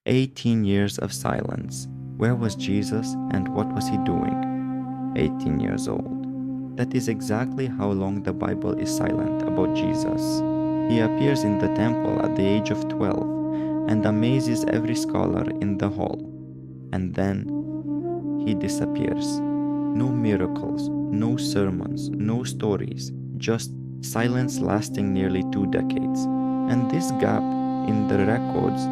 18 years of silence. Where was Jesus and what was he doing? 18 years old. That is exactly how long the Bible is silent about Jesus. He appears in the temple at the age of 12 and amazes every scholar in the hall. And then he disappears. No miracles, no sermons, no stories, just silence lasting nearly 2 decades. And this gap in the records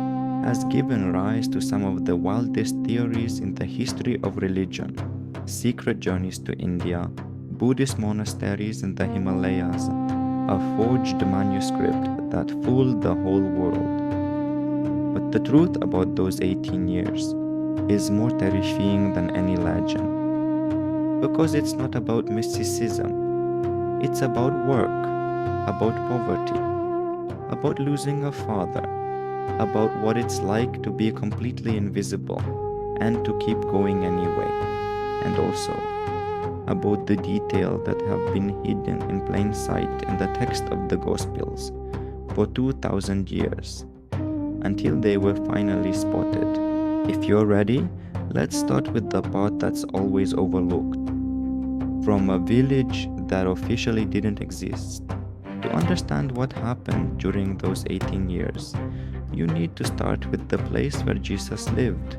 has given rise to some of the wildest theories in the history of religion. Secret journeys to India, Buddhist monasteries in the Himalayas, a forged manuscript that fooled the whole world. But the truth about those 18 years is more terrifying than any legend. Because it's not about mysticism. It's about work, about poverty, about losing a father, about what it's like to be completely invisible and to keep going anyway, and also about the details that have been hidden in plain sight in the text of the Gospels for 2,000 years, until they were finally spotted. If you're ready, let's start with the part that's always overlooked. From a village that officially didn't exist. To understand what happened during those 18 years, you need to start with the place where Jesus lived.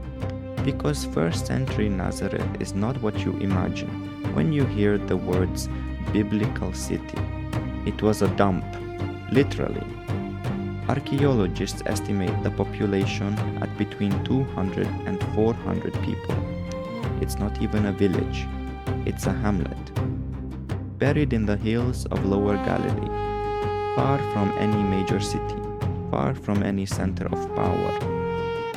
Because first century Nazareth is not what you imagine when you hear the words biblical city. It was a dump, literally. Archaeologists estimate the population at between 200 and 400 people. It's not even a village, it's a hamlet. Buried in the hills of Lower Galilee, far from any major city, far from any center of power.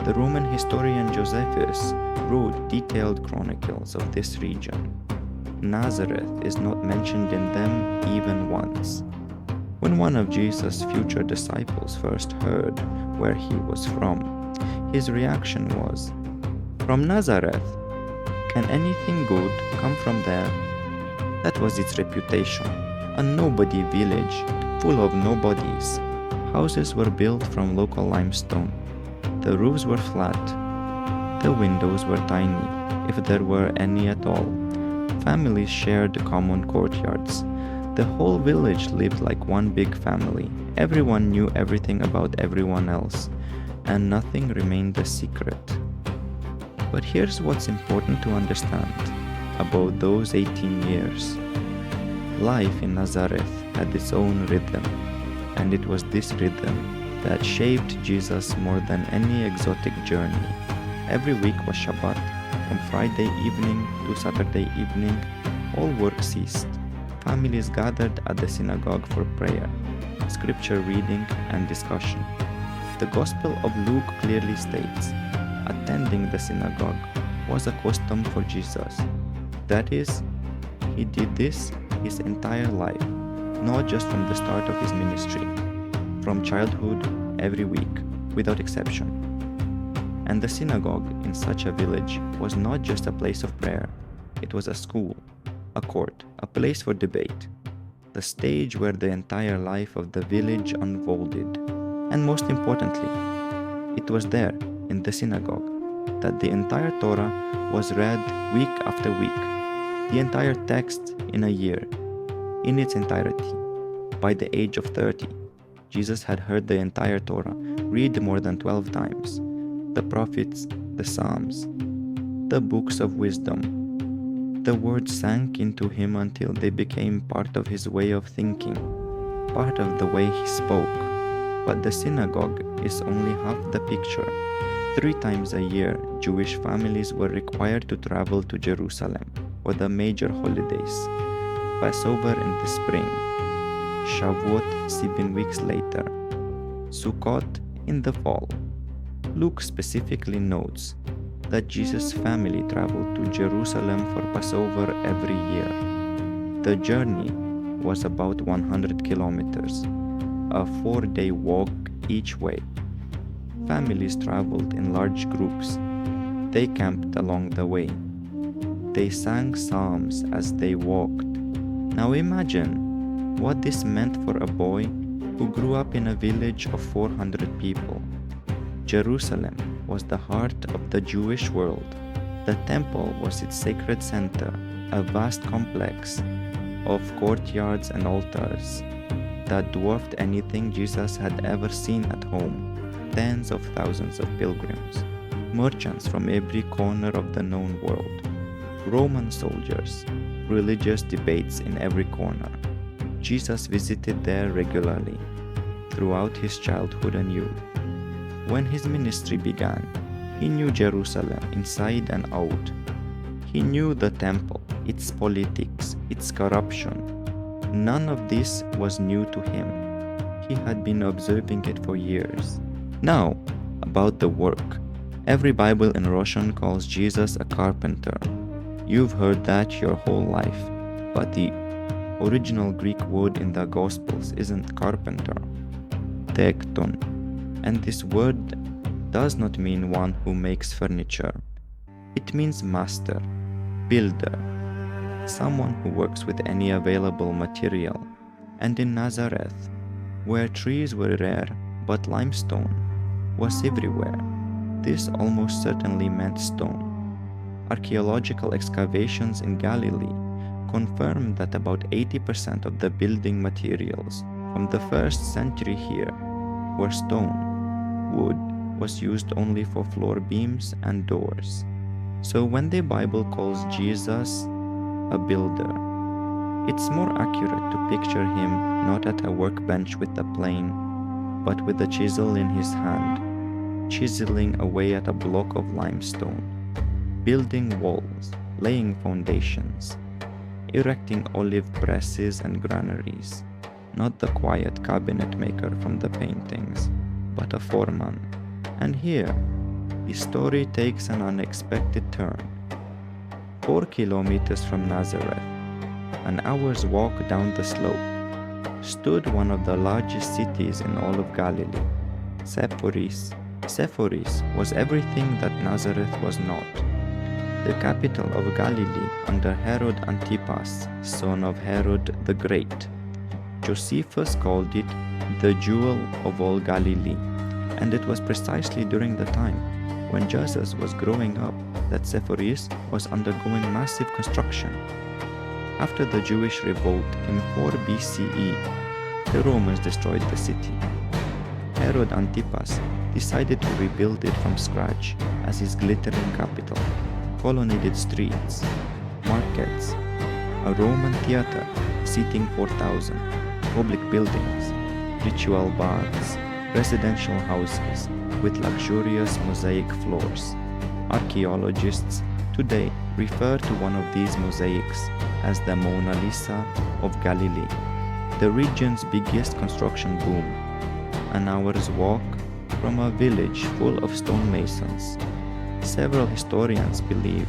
The Roman historian Josephus wrote detailed chronicles of this region. Nazareth is not mentioned in them even once. When one of Jesus' future disciples first heard where he was from, his reaction was, "From Nazareth? Can anything good come from there?" That was its reputation, a nobody village full of nobodies. Houses were built from local limestone. The roofs were flat. The windows were tiny, if there were any at all. Families shared common courtyards. The whole village lived like one big family. Everyone knew everything about everyone else, and nothing remained a secret. But here's what's important to understand about those 18 years. Life in Nazareth had its own rhythm, and it was this rhythm that shaped Jesus more than any exotic journey. Every week was Shabbat. From Friday evening to Saturday evening, all work ceased. Families gathered at the synagogue for prayer, scripture reading, and discussion. The Gospel of Luke clearly states, attending the synagogue was a custom for Jesus. That is, he did this his entire life, not just from the start of his ministry, from childhood, every week, without exception. And the synagogue in such a village was not just a place of prayer, it was a school, a court, a place for debate, the stage where the entire life of the village unfolded. And most importantly, it was there, in the synagogue, that the entire Torah was read week after week, the entire text in a year, in its entirety. By the age of 30, Jesus had heard the entire Torah read more than 12 times, the prophets, the Psalms, the books of wisdom. The words sank into him until they became part of his way of thinking, part of the way he spoke. But the synagogue is only half the picture. 3 times a year, Jewish families were required to travel to Jerusalem for the major holidays. Passover in the spring, Shavuot 7 weeks later, Sukkot in the fall. Luke specifically notes that Jesus' family traveled to Jerusalem for Passover every year. The journey was about 100 kilometers, a 4-day walk each way. Families traveled in large groups. They camped along the way. They sang psalms as they walked. Now imagine what this meant for a boy who grew up in a village of 400 people. Jerusalem was the heart of the Jewish world. The temple was its sacred center, a vast complex of courtyards and altars that dwarfed anything Jesus had ever seen at home. Tens of thousands of pilgrims, merchants from every corner of the known world, Roman soldiers, religious debates in every corner. Jesus visited there regularly throughout his childhood and youth. When his ministry began, he knew Jerusalem inside and out. He knew the temple, its politics, its corruption. None of this was new to him. He had been observing it for years. Now, about the work. Every Bible in Russian calls Jesus a carpenter. You've heard that your whole life, but the original Greek word in the Gospels isn't carpenter, Tekton, and this word does not mean one who makes furniture. It means master, builder, someone who works with any available material. And in Nazareth, where trees were rare but limestone was everywhere, this almost certainly meant stone. Archaeological excavations in Galilee confirm that about 80% of the building materials from the 1st century here were stone. Wood was used only for floor beams and doors. So when the Bible calls Jesus a builder, it's more accurate to picture him not at a workbench with a plane, but with a chisel in his hand, chiseling away at a block of limestone, building walls, laying foundations, erecting olive presses and granaries, not the quiet cabinet maker from the paintings, but a foreman. And here, the story takes an unexpected turn. 4 kilometers from Nazareth, an hour's walk down the slope, stood one of the largest cities in all of Galilee, Sepphoris. Sepphoris was everything that Nazareth was not. The capital of Galilee under Herod Antipas, son of Herod the Great. Josephus called it the jewel of all Galilee, and it was precisely during the time when Jesus was growing up that Sepphoris was undergoing massive construction. After the Jewish revolt in 4 BCE, the Romans destroyed the city. Herod Antipas decided to rebuild it from scratch as his glittering capital. Colonnaded streets, markets, a Roman theater seating 4,000, public buildings, ritual baths, residential houses with luxurious mosaic floors. Archaeologists today refer to one of these mosaics as the Mona Lisa of Galilee, the region's biggest construction boom, an hour's walk from a village full of stonemasons. Several historians believe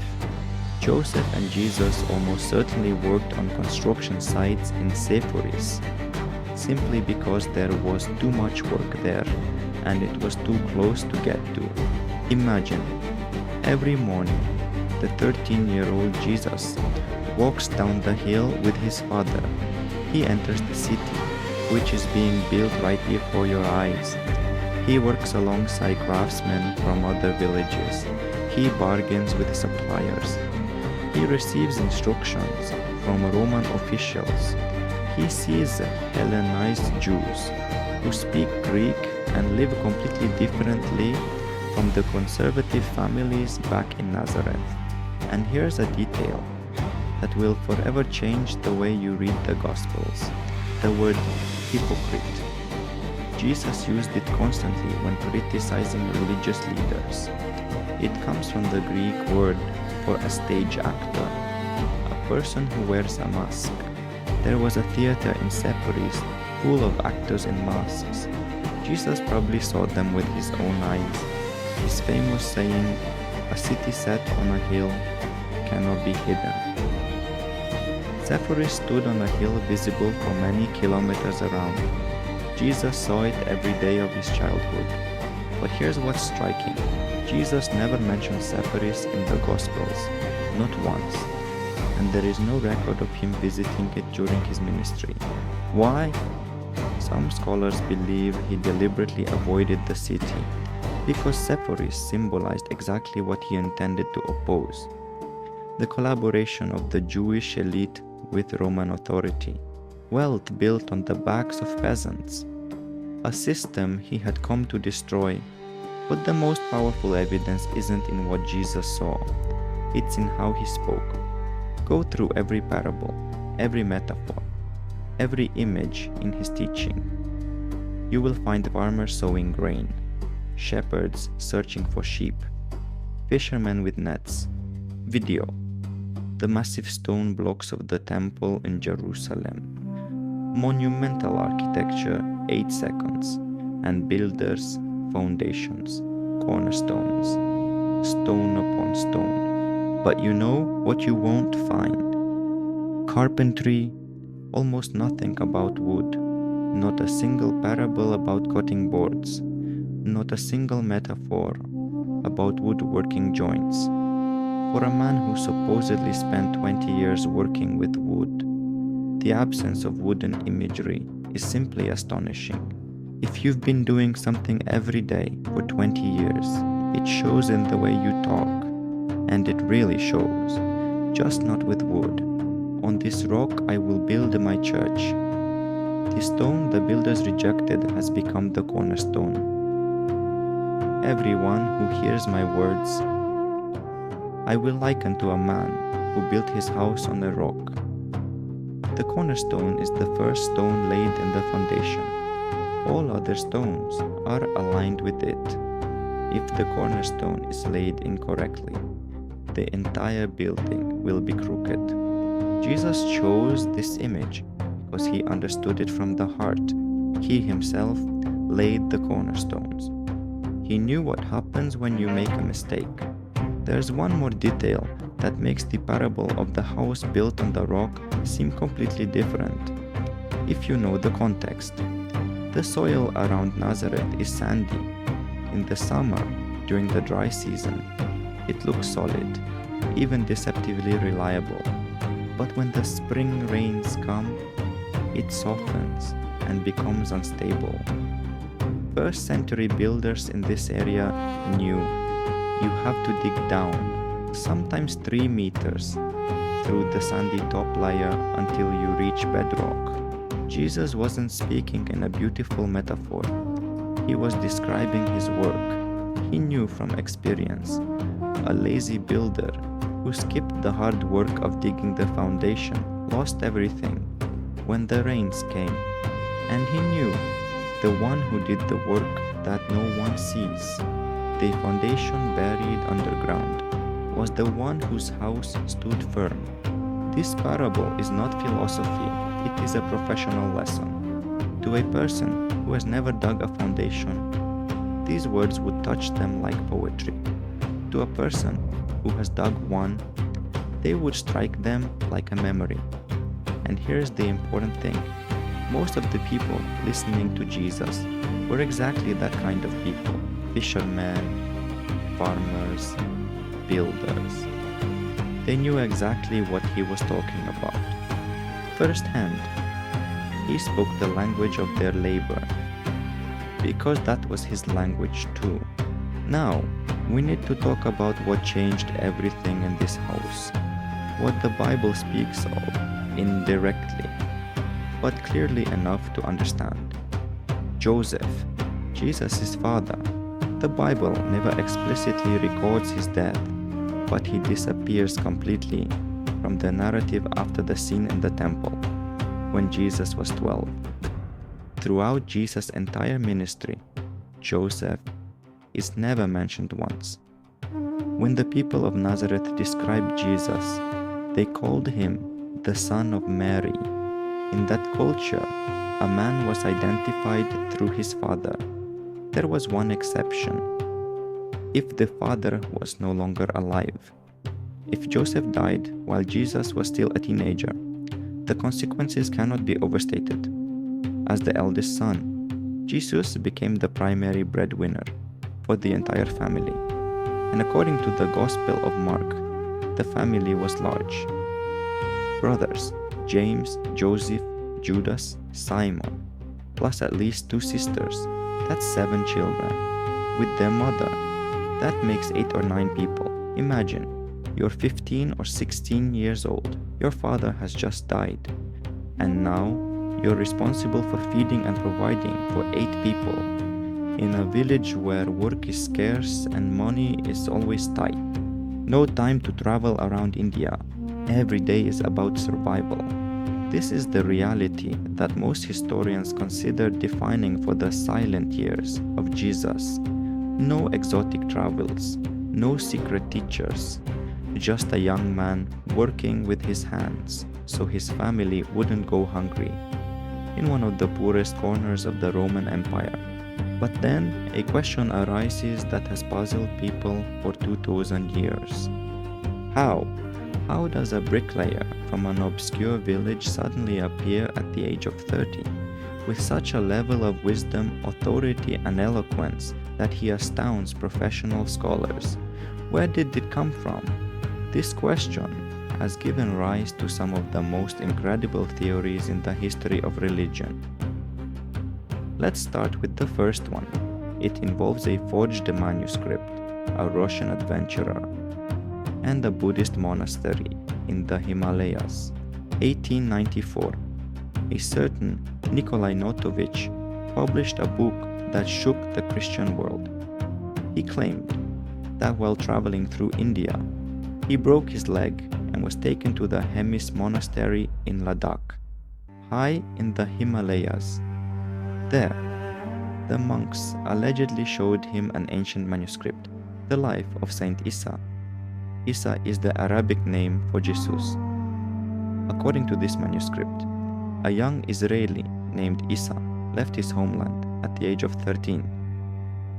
Joseph and Jesus almost certainly worked on construction sites in Sepphoris, simply because there was too much work there and it was too close to get to. Imagine, every morning, the 13-year-old Jesus walks down the hill with his father. He enters the city, which is being built right before your eyes. He works alongside craftsmen from other villages. He bargains with suppliers. He receives instructions from Roman officials. He sees Hellenized Jews who speak Greek and live completely differently from the conservative families back in Nazareth. And here's a detail that will forever change the way you read the Gospels: the word hypocrite. Jesus used it constantly when criticizing religious leaders. It comes from the Greek word for a stage actor, a person who wears a mask. There was a theater in Sepphoris full of actors in masks. Jesus probably saw them with his own eyes. His famous saying, "A city set on a hill cannot be hidden." Sepphoris stood on a hill visible for many kilometers around. Jesus saw it every day of his childhood. But here's what's striking. Jesus never mentioned Sepphoris in the Gospels, not once. And there is no record of him visiting it during his ministry. Why? Some scholars believe he deliberately avoided the city. because Sepphoris symbolized exactly what he intended to oppose: the collaboration of the Jewish elite with Roman authority, wealth built on the backs of peasants, a system he had come to destroy. But the most powerful evidence isn't in what Jesus saw, it's in how he spoke. Go through every parable, every metaphor, every image in his teaching. You will find farmers sowing grain, shepherds searching for sheep, fishermen with nets. Video: the massive stone blocks of the temple in Jerusalem. Monumental architecture, 8 seconds, and builders, foundations, cornerstones, stone upon stone. But you know what you won't find? Carpentry, almost nothing about wood, not a single parable about cutting boards, not a single metaphor about woodworking joints. For a man who supposedly spent 20 years working with wood, the absence of wooden imagery is simply astonishing. If you've been doing something every day for 20 years, it shows in the way you talk, and it really shows, just not with wood. On this rock I will build my church. The stone the builders rejected has become the cornerstone. Everyone who hears my words, I will liken to a man who built his house on a rock. The cornerstone is the first stone laid in the foundation. All other stones are aligned with it. If the cornerstone is laid incorrectly, the entire building will be crooked. Jesus chose this image because he understood it from the heart. He himself laid the cornerstones. He knew what happens when you make a mistake. There's one more detail that makes the parable of the house built on the rock seem completely different. If you know the context, the soil around Nazareth is sandy. In the summer, during the dry season, it looks solid, even deceptively reliable. But when the spring rains come, it softens and becomes unstable. First century builders in this area knew you have to dig down, sometimes 3 meters, through the sandy top layer until you reach bedrock. Jesus wasn't speaking in a beautiful metaphor. He was describing his work. He knew from experience. A lazy builder who skipped the hard work of digging the foundation lost everything when the rains came. And he knew the one who did the work that no one sees, the foundation buried underground, was the one whose house stood firm. This parable is not philosophy, it is a professional lesson. To a person who has never dug a foundation, these words would touch them like poetry. To a person who has dug one, they would strike them like a memory. And here's the important thing. Most of the people listening to Jesus were exactly that kind of people: fishermen, farmers, builders. They knew exactly what he was talking about. Firsthand, he spoke the language of their labor, because that was his language too. Now, we need to talk about what changed everything in this house, what the Bible speaks of indirectly, but clearly enough to understand. Joseph, Jesus' father. The Bible never explicitly records his death, but he disappears completely from the narrative after the scene in the temple, when Jesus was 12. Throughout Jesus' entire ministry, Joseph is never mentioned once. When the people of Nazareth described Jesus, they called him the son of Mary. In that culture, a man was identified through his father. There was one exception: if the father was no longer alive. If Joseph died while Jesus was still a teenager, the consequences cannot be overstated. As the eldest son, Jesus became the primary breadwinner for the entire family. And according to the Gospel of Mark, the family was large. Brothers, James, Joseph, Judas, Simon, plus at least 2 sisters. That's 7 children. with their mother. That makes 8 or 9 people. Imagine, you're 15 or 16 years old. Your father has just died. And now, you're responsible for feeding and providing for 8 people in a village where work is scarce and money is always tight. No time to travel around India. Every day is about survival. This is the reality that most historians consider defining for the silent years of Jesus. No exotic travels, no secret teachers, just a young man working with his hands so his family wouldn't go hungry in one of the poorest corners of the Roman Empire. But then a question arises that has puzzled people for 2000 years. How? How does a bricklayer from an obscure village suddenly appear at the age of 30 with such a level of wisdom, authority, and eloquence that he astounds professional scholars? Where did it come from? This question has given rise to some of the most incredible theories in the history of religion. Let's start with the first one. It involves a forged manuscript, a Russian adventurer, and a Buddhist monastery in the Himalayas. 1894. A certain Nikolai Notovich published a book that shook the Christian world. He claimed that while traveling through India, he broke his leg and was taken to the Hemis monastery in Ladakh, high in the Himalayas. There, the monks allegedly showed him an ancient manuscript, the life of Saint Isa. Isa is the Arabic name for Jesus. According to this manuscript, a young Israeli named Isa left his homeland at the age of 13.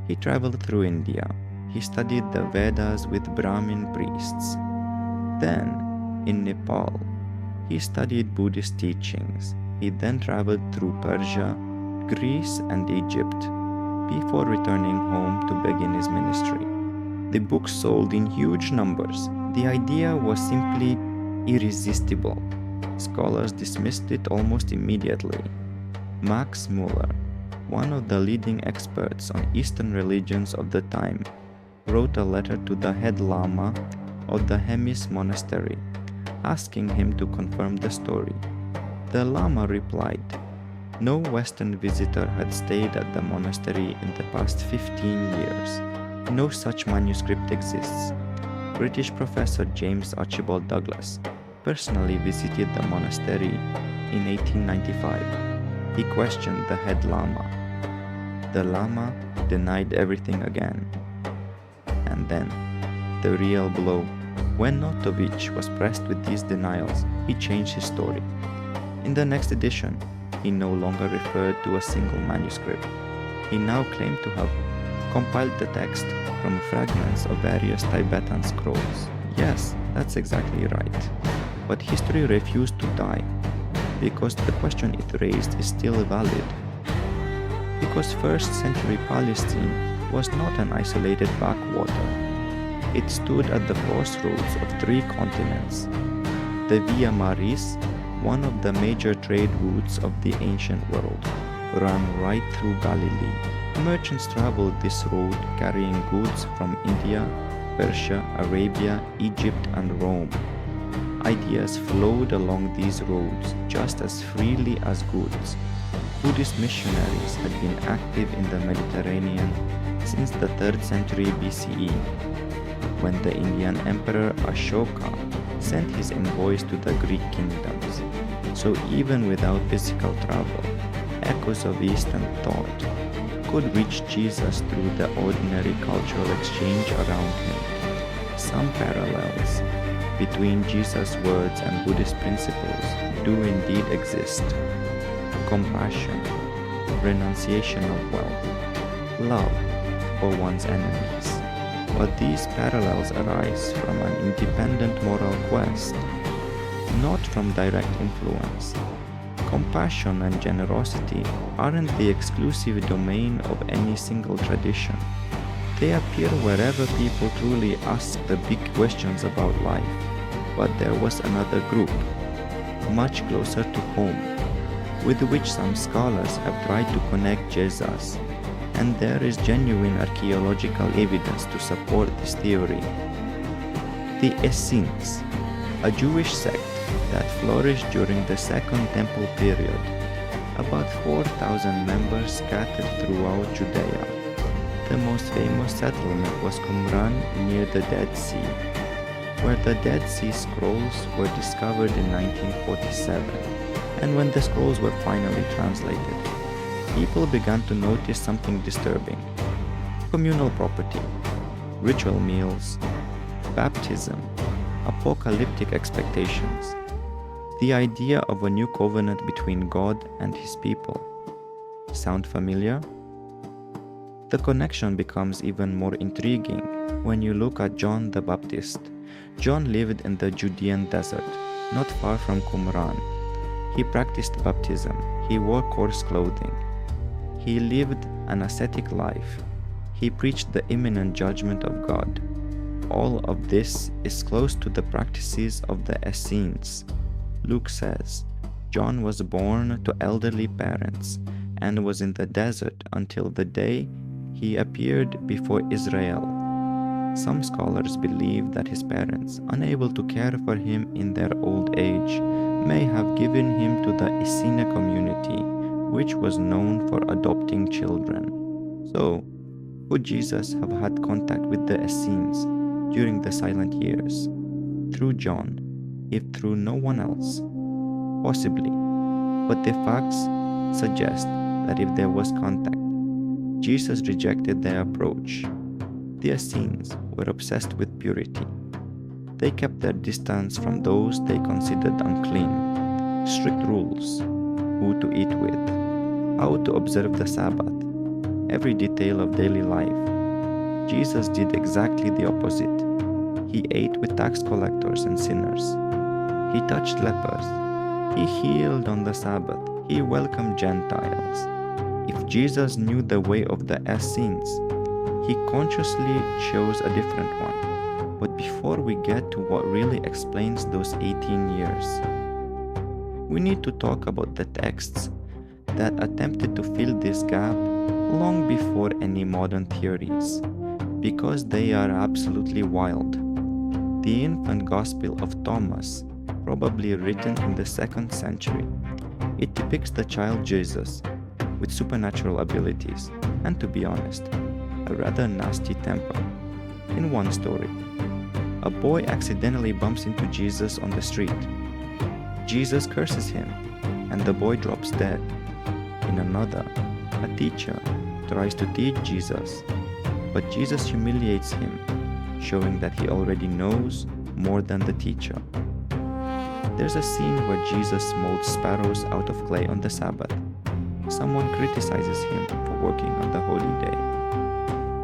He traveled through India. He studied the Vedas with Brahmin priests. Then, in Nepal, he studied Buddhist teachings. He then traveled through Persia, Greece, and Egypt before returning home to begin his ministry. The book sold in huge numbers. The idea was simply irresistible. Scholars dismissed it almost immediately. Max Muller, one of the leading experts on Eastern religions of the time, wrote a letter to the head Lama of the Hemis monastery, asking him to confirm the story. The Lama replied, no Western visitor had stayed at the monastery in the past 15 years. No such manuscript exists. British professor James Archibald Douglas personally visited the monastery in 1895. He questioned the head Lama. The Lama denied everything again. And then, the real blow. When Notovich was pressed with these denials, he changed his story. In the next edition, he no longer referred to a single manuscript. He now claimed to have compiled the text from fragments of various Tibetan scrolls. Yes, that's exactly right. But history refused to die, because the question it raised is still valid. Because 1st century Palestine was not an isolated backwater. It stood at the crossroads of 3 continents. The Via Maris, one of the major trade routes of the ancient world, ran right through Galilee. Merchants traveled this road carrying goods from India, Persia, Arabia, Egypt, and Rome. Ideas flowed along these roads just as freely as goods. Buddhist missionaries had been active in the Mediterranean since the 3rd century BCE, when the Indian Emperor Ashoka sent his envoys to the Greek kingdoms. So even without physical travel, echoes of Eastern thought could reach Jesus through the ordinary cultural exchange around him. Some parallels between Jesus' words and Buddhist principles do indeed exist. Compassion, renunciation of wealth, love for one's enemies. But these parallels arise from an independent moral quest, not from direct influence. Compassion and generosity aren't the exclusive domain of any single tradition. They appear wherever people truly ask the big questions about life. But there was another group, much closer to home, with which some scholars have tried to connect Jesus. and there is genuine archaeological evidence to support this theory. The Essenes, a Jewish sect that flourished during the Second Temple period, about 4,000 members scattered throughout Judea. The most famous settlement was Qumran near the Dead Sea, where the Dead Sea Scrolls were discovered in 1947, and when the scrolls were finally translated, people began to notice something disturbing: communal property, ritual meals, baptism, apocalyptic expectations, the idea of a new covenant between God and His people. Sound familiar? The connection becomes even more intriguing when you look at John the Baptist. John lived in the Judean desert, not far from Qumran. He practiced baptism, he wore coarse clothing, he lived an ascetic life, he preached the imminent judgment of God. All of this is close to the practices of the Essenes. Luke says, John was born to elderly parents and was in the desert until the day he appeared before Israel. Some scholars believe that his parents, unable to care for him in their old age, may have given him to the Essene community, which was known for adopting children. So, would Jesus have had contact with the Essenes during the silent years? Through John, if through no one else? Possibly, but the facts suggest that if there was contact, Jesus rejected their approach. The Essenes were obsessed with purity. They kept their distance from those they considered unclean. Strict rules: who to eat with, how to observe the Sabbath, every detail of daily life. Jesus did exactly the opposite. He ate with tax collectors and sinners. He touched lepers. He healed on the Sabbath. He welcomed Gentiles. If Jesus knew the way of the Essenes, he consciously chose a different one. But before we get to what really explains those 18 years, we need to talk about the texts that attempted to fill this gap long before any modern theories, because they are absolutely wild. The infant Gospel of Thomas, probably written in the 2nd century, it depicts the child Jesus with supernatural abilities and, to be honest, a rather nasty temper. In one story, a boy accidentally bumps into Jesus on the street. Jesus curses him, and the boy drops dead. In another, a teacher tries to teach Jesus, but Jesus humiliates him, showing that he already knows more than the teacher. There's a scene where Jesus molds sparrows out of clay on the Sabbath. Someone criticizes him for working on the holy day.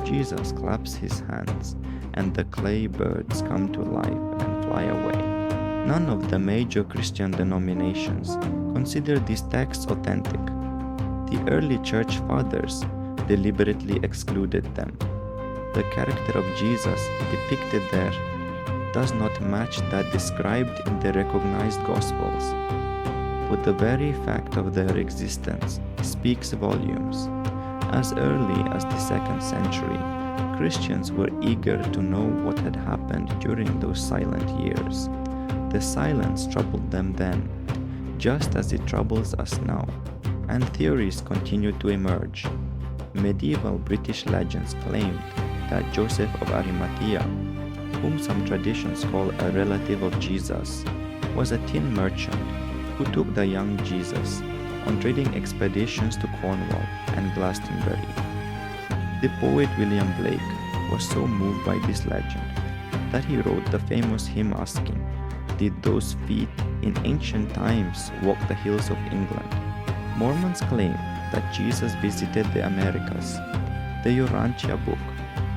Jesus claps his hands, and the clay birds come to life and fly away. None of the major Christian denominations consider these texts authentic. The early church fathers deliberately excluded them. The character of Jesus depicted there does not match that described in the recognized Gospels. But the very fact of their existence speaks volumes. As early as the 2nd century, Christians were eager to know what had happened during those silent years. The silence troubled them then, just as it troubles us now, and theories continue to emerge. Medieval British legends claimed that Joseph of Arimathea, whom some traditions call a relative of Jesus, was a tin merchant who took the young Jesus on trading expeditions to Cornwall and Glastonbury. The poet William Blake was so moved by this legend that he wrote the famous hymn asking, "Did those feet in ancient times walk the hills of England?" Mormons claim that Jesus visited the Americas. The Urantia book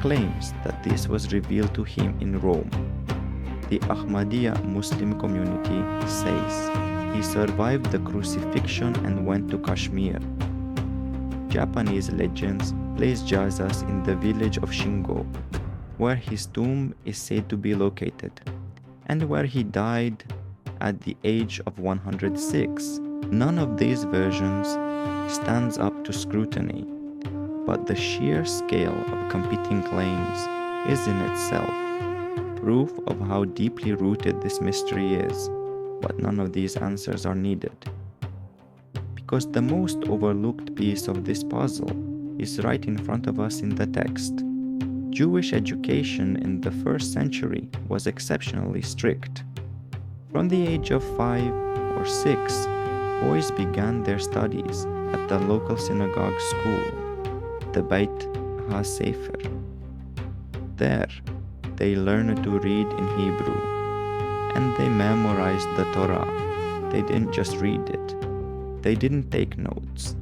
claims that this was revealed to him in Rome. The Ahmadiyya Muslim community says he survived the crucifixion and went to Kashmir. Japanese legends place Jesus in the village of Shingo, where his tomb is said to be located, and where he died at the age of 106. None of these versions stands up to scrutiny. but the sheer scale of competing claims is in itself proof of how deeply rooted this mystery is, but none of these answers are needed. Because the most overlooked piece of this puzzle is right in front of us in the text. Jewish education in the 1st century was exceptionally strict. From the age of 5 or 6, boys began their studies at the local synagogue school, the Beit HaSefer. There, they learned to read in Hebrew, and they memorized the Torah. They didn't just read it. They didn't take notes.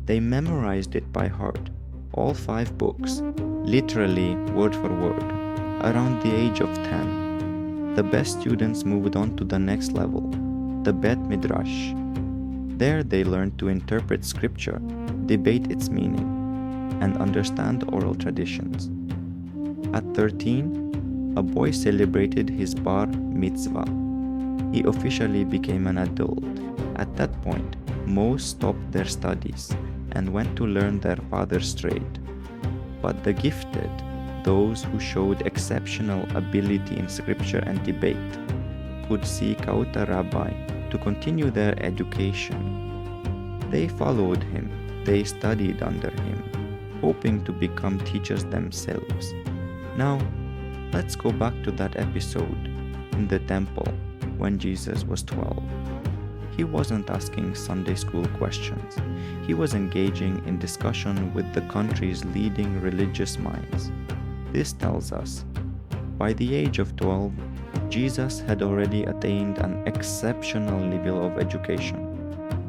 They memorized it by heart, all 5 books, literally word for word, around the age of 10. The best students moved on to the next level, the Bet Midrash. There they learned to interpret scripture, debate its meaning, and understand oral traditions. At 13, a boy celebrated his bar mitzvah. He officially became an adult. At that point, most stopped their studies and went to learn their father's trade. But the gifted, those who showed exceptional ability in scripture and debate, would seek out a rabbi to continue their education. They followed him, they studied under him, hoping to become teachers themselves. Now, let's go back to that episode in the temple when Jesus was 12. He wasn't asking Sunday school questions. He was engaging in discussion with the country's leading religious minds. This tells us, by the age of 12, Jesus had already attained an exceptional level of education.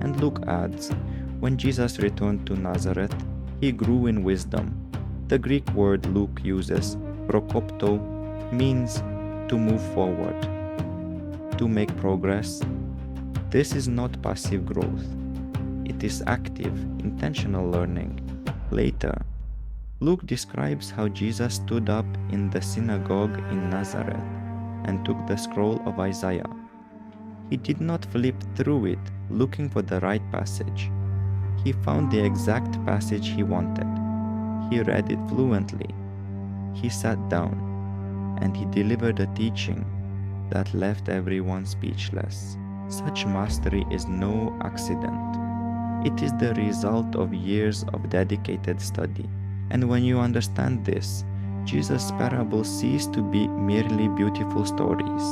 And Luke adds, when Jesus returned to Nazareth, he grew in wisdom. The Greek word Luke uses, prokopto, means to move forward, to make progress. This is not passive growth. It is active, intentional learning. Later, Luke describes how Jesus stood up in the synagogue in Nazareth and took the scroll of Isaiah. He did not flip through it looking for the right passage. He found the exact passage he wanted. He read it fluently. He sat down, and he delivered a teaching that left everyone speechless. Such mastery is no accident. It is the result of years of dedicated study. And when you understand this, Jesus' parables cease to be merely beautiful stories.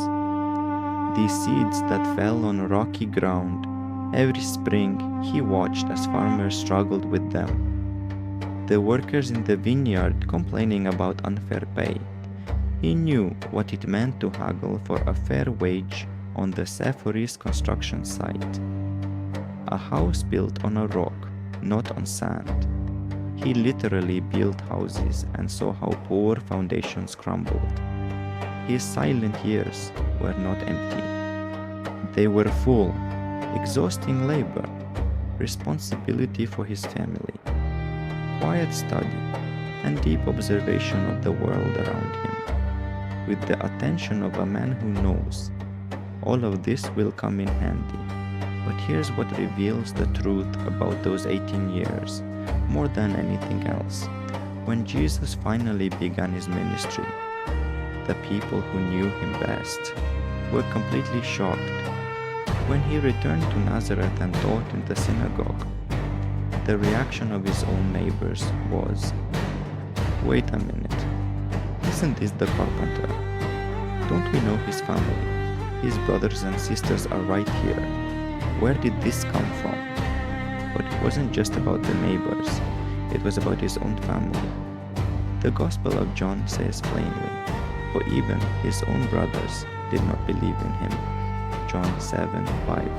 These seeds that fell on rocky ground, every spring he watched as farmers struggled with them. The workers in the vineyard complaining about unfair pay. He knew what it meant to haggle for a fair wage on the Sepphoris construction site. A house built on a rock, not on sand. He literally built houses and saw how poor foundations crumbled. His silent years were not empty. They were full, exhausting labor, responsibility for his family, quiet study, and deep observation of the world around him. With the attention of a man who knows, all of this will come in handy. But here's what reveals the truth about those 18 years, more than anything else. When Jesus finally began his ministry, the people who knew him best were completely shocked. When he returned to Nazareth and taught in the synagogue, the reaction of his own neighbors was, "Wait a minute, isn't this the carpenter? Don't we know his family? His brothers and sisters are right here. Where did this come from?" But it wasn't just about the neighbors, it was about his own family. The Gospel of John says plainly, for even his own brothers did not believe in him. John 7:5.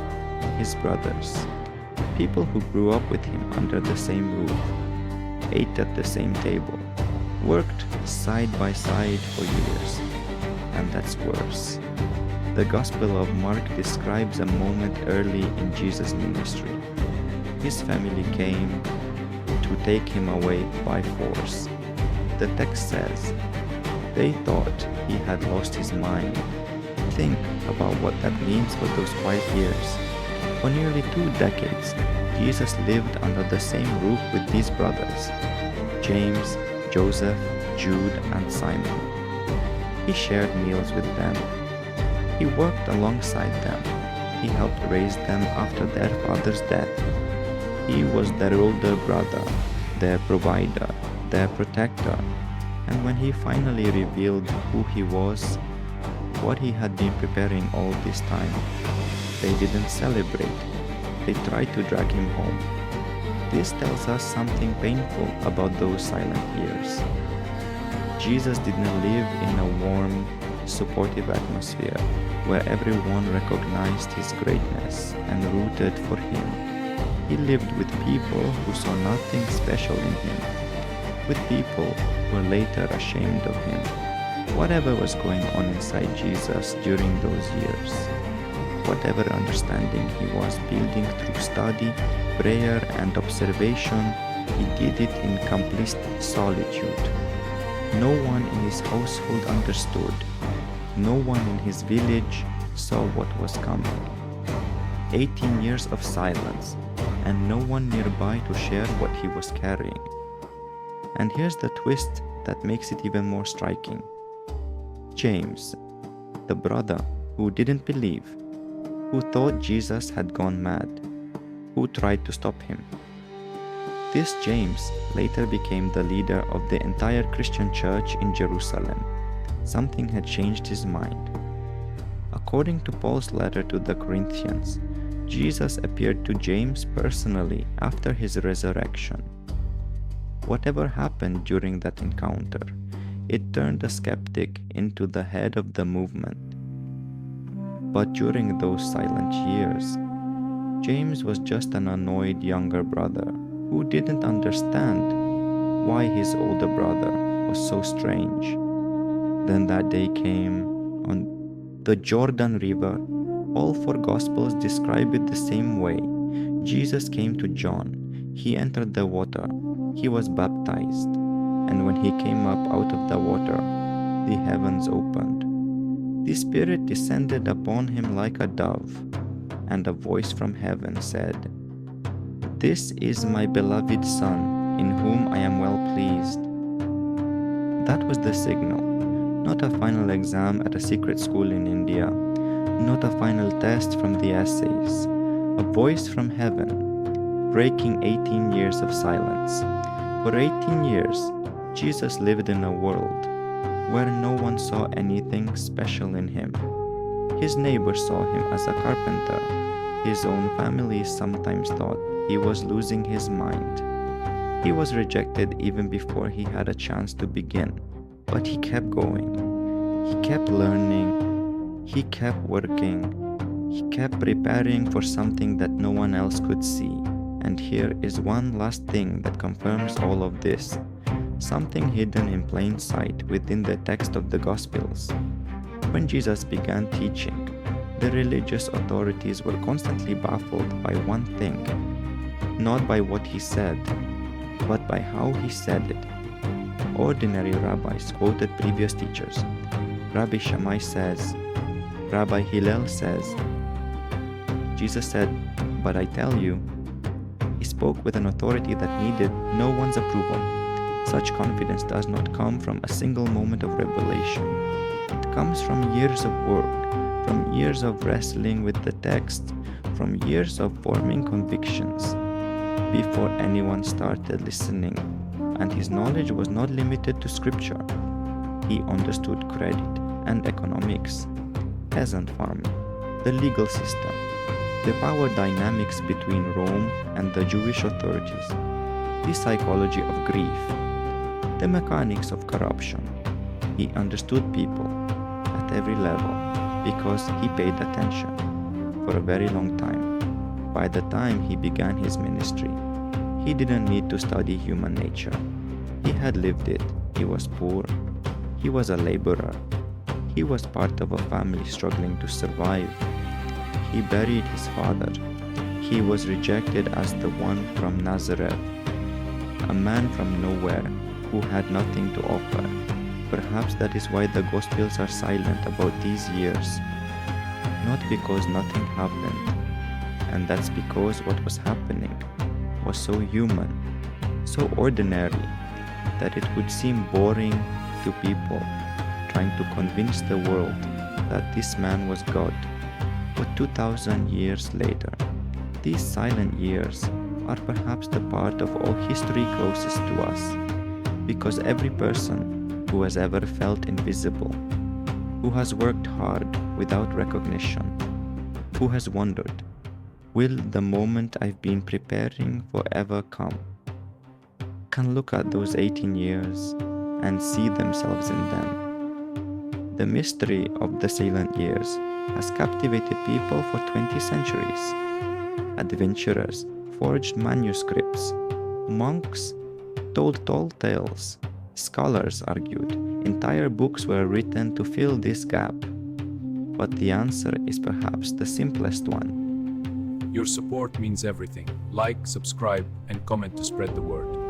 His brothers, people who grew up with him under the same roof, ate at the same table, worked side by side for years. And that's worse. The Gospel of Mark describes a moment early in Jesus' ministry. His family came to take him away by force. The text says, they thought he had lost his mind. Think about what that means for those quiet years. For nearly 2 decades, Jesus lived under the same roof with these brothers. James, Joseph, Jude, and Simon. He shared meals with them. He worked alongside them. He helped raise them after their father's death. He was their older brother, their provider, their protector. And when he finally revealed who he was, what he had been preparing all this time, they didn't celebrate. They tried to drag him home. This tells us something painful about those silent years. Jesus didn't live in a warm, supportive atmosphere where everyone recognized his greatness and rooted for him. He lived with people who saw nothing special in him, with people who were later ashamed of him. Whatever was going on inside Jesus during those years, whatever understanding he was building through study, prayer, and observation, he did it in complete solitude. No one in his household understood. No one in his village saw what was coming. 18 years of silence, and no one nearby to share what he was carrying. And here's the twist that makes it even more striking. James, the brother who didn't believe, who thought Jesus had gone mad, who tried to stop him. This James later became the leader of the entire Christian church in Jerusalem. Something had changed his mind. According to Paul's letter to the Corinthians, Jesus appeared to James personally after his resurrection. Whatever happened during that encounter, it turned a skeptic into the head of the movement. But during those silent years, James was just an annoyed younger brother who didn't understand why his older brother was so strange. Then that day came on the Jordan River. All four Gospels describe it the same way. Jesus came to John. He entered the water. He was baptized. And when he came up out of the water, the heavens opened. The Spirit descended upon him like a dove, and a voice from heaven said, "This is my beloved Son, in whom I am well pleased." That was the signal, not a final exam at a secret school in India, not a final test from the essays, a voice from heaven, breaking 18 years of silence. For 18 years, Jesus lived in a world where no one saw anything special in him. His neighbors saw him as a carpenter. His own family sometimes thought he was losing his mind. He was rejected even before he had a chance to begin, but he kept going. He kept learning. He kept working. He kept preparing for something that no one else could see. And here is one last thing that confirms all of this. Something hidden in plain sight within the text of the Gospels. When Jesus began teaching, the religious authorities were constantly baffled by one thing, not by what he said, but by how he said it. Ordinary rabbis quoted previous teachers. Rabbi Shammai says, Rabbi Hillel says. Jesus said, "But I tell you," he spoke with an authority that needed no one's approval. Such confidence does not come from a single moment of revelation. It comes from years of work, from years of wrestling with the text, from years of forming convictions. Before anyone started listening, and his knowledge was not limited to scripture. He understood credit and economics, peasant farming, the legal system, the power dynamics between Rome and the Jewish authorities, the psychology of grief, the mechanics of corruption. He understood people at every level because he paid attention for a very long time. By the time he began his ministry, he didn't need to study human nature. He had lived it. He was poor. He was a laborer. He was part of a family struggling to survive. He buried his father. He was rejected as the one from Nazareth, a man from nowhere who had nothing to offer. Perhaps that is why the Gospels are silent about these years. Not because nothing happened, and that's because what was happening was so human, so ordinary, that it would seem boring to people trying to convince the world that this man was God. But 2000 years later, these silent years are perhaps the part of all history closest to us, because every person who has ever felt invisible, who has worked hard without recognition, who has wondered, will the moment I've been preparing for ever come, can look at those 18 years and see themselves in them. The mystery of the silent years has captivated people for 20 centuries. Adventurers forged manuscripts, monks told tall tales, scholars argued, entire books were written to fill this gap. But the answer is perhaps the simplest one. Your support means everything. Like, subscribe, and comment to spread the word.